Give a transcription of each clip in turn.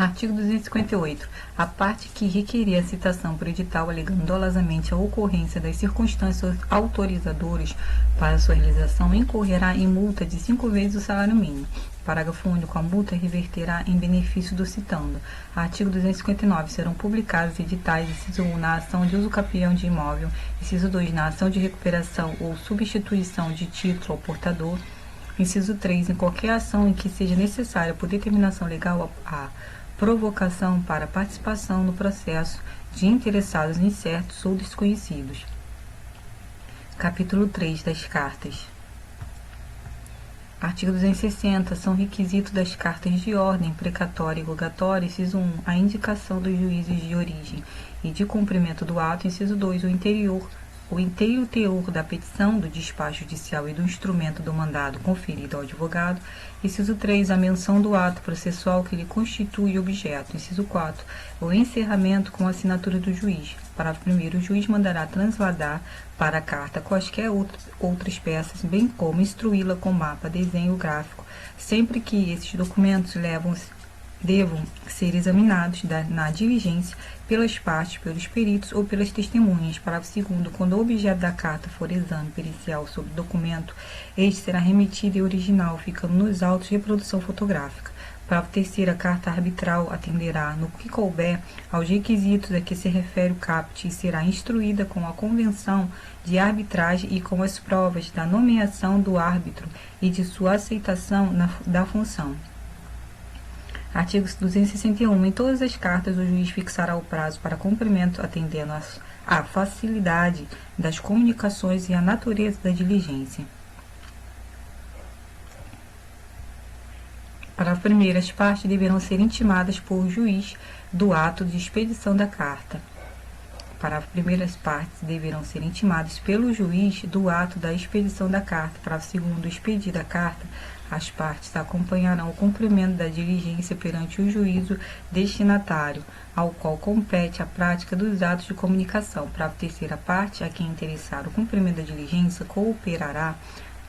Artigo 258. A parte que requerer a citação por edital alegando dolosamente a ocorrência das circunstâncias autorizadoras para sua realização incorrerá em multa de 5 vezes o salário mínimo. Parágrafo único. A multa reverterá em benefício do citando. Artigo 259. Serão publicados editais, inciso 1, na ação de uso capião de imóvel, inciso 2, na ação de recuperação ou substituição de título ao portador, inciso 3, em qualquer ação em que seja necessária por determinação legal a provocação para participação no processo de interessados incertos ou desconhecidos. Capítulo 3 das cartas. Artigo 260. São requisitos das cartas de ordem, precatória e rogatória, inciso 1, a indicação dos juízes de origem e de cumprimento do ato, inciso 2, o inteiro teor da petição, do despacho judicial e do instrumento do mandado conferido ao advogado. Inciso 3, a menção do ato processual que lhe constitui objeto. Inciso 4, o encerramento com a assinatura do juiz. Parágrafo 1º. O juiz mandará transladar para a carta quaisquer outras peças, bem como instruí-la com mapa, desenho gráfico, sempre que esses documentos devam ser examinados na diligência pelas partes, pelos peritos ou pelas testemunhas. Parágrafo 2º. Quando o objeto da carta for exame pericial sobre o documento, este será remetido em original, ficando nos autos de reprodução fotográfica. Parágrafo 3º. A carta arbitral atenderá, no que couber, aos requisitos a que se refere o caput e será instruída com a convenção de arbitragem e com as provas da nomeação do árbitro e de sua aceitação da função. Artigo 261. Em todas as cartas, o juiz fixará o prazo para cumprimento, atendendo à facilidade das comunicações e à natureza da diligência. Parágrafo 1º. As partes deverão ser intimadas por juiz do ato de expedição da carta. Parágrafo 1º. As partes deverão ser intimadas pelo juiz do ato da expedição da carta. Parágrafo 2º. Expedida a carta, as partes acompanharão o cumprimento da diligência perante o juízo destinatário, ao qual compete a prática dos atos de comunicação. Parágrafo 3º. A parte a quem interessar o cumprimento da diligência cooperará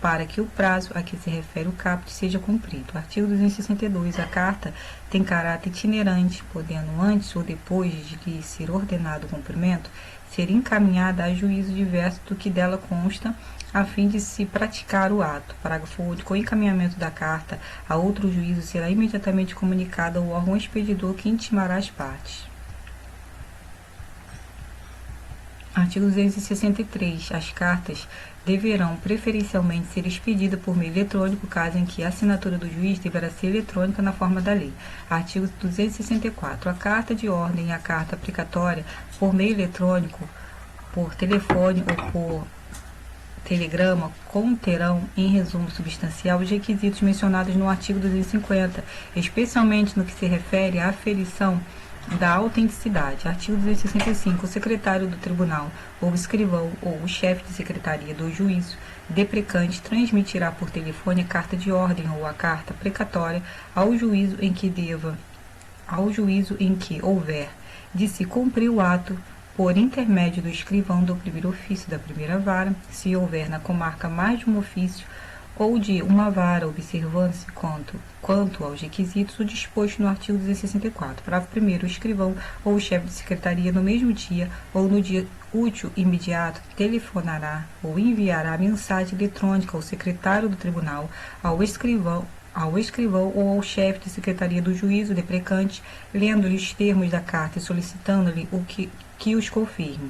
para que o prazo a que se refere o caput seja cumprido. Artigo 262. A carta tem caráter itinerante, podendo, antes ou depois de lhe ser ordenado o cumprimento, ser encaminhada a juízo diverso do que dela consta, a fim de se praticar o ato. Parágrafo único. O encaminhamento da carta a outro juízo será imediatamente comunicado ao órgão expedidor que intimará as partes. Artigo 263. As cartas deverão preferencialmente ser expedidas por meio eletrônico, caso em que a assinatura do juiz deverá ser eletrônica na forma da lei. Artigo 264. A carta de ordem e a carta aplicatória por meio eletrônico, por telefone ou por telegrama conterão, em resumo substancial, os requisitos mencionados no artigo 250, especialmente no que se refere à aferição da autenticidade. Artigo 265. O secretário do tribunal, ou escrivão, ou o chefe de secretaria do juízo deprecante transmitirá por telefone a carta de ordem ou a carta precatória ao juízo em que houver de se cumprir o ato por intermédio do escrivão do primeiro ofício da primeira vara, se houver na comarca mais de um ofício ou de uma vara, observando-se quanto aos requisitos o disposto no artigo 264. Parágrafo 1º. O escrivão ou o chefe de secretaria, no mesmo dia ou no dia útil imediato, telefonará ou enviará mensagem eletrônica ao secretário do tribunal, ao escrivão ou ao chefe de secretaria do juízo deprecante, lendo-lhe os termos da carta e solicitando-lhe que os confirme.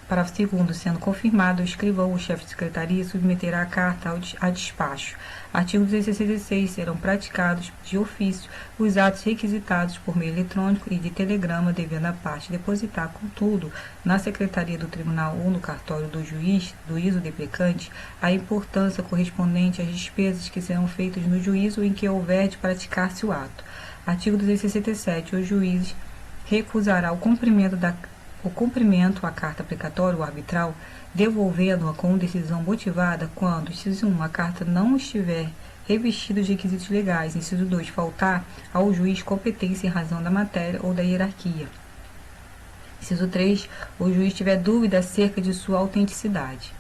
Parágrafo 2º. Sendo confirmado, o escrivão ou o chefe de secretaria submeterá a carta a despacho. Artigo 266. Serão praticados de ofício os atos requisitados por meio eletrônico e de telegrama, devendo a parte depositar, contudo, na secretaria do tribunal ou no cartório do juiz do juízo deprecante, a importância correspondente às despesas que serão feitas no juízo em que houver de praticar-se o ato. Artigo 267. O juiz recusará o cumprimento à carta precatória ou arbitral, devolvendo-a com decisão motivada quando, inciso 1, a carta não estiver revestida de requisitos legais, inciso 2, faltar ao juiz competência em razão da matéria ou da hierarquia, inciso 3, o juiz tiver dúvida acerca de sua autenticidade.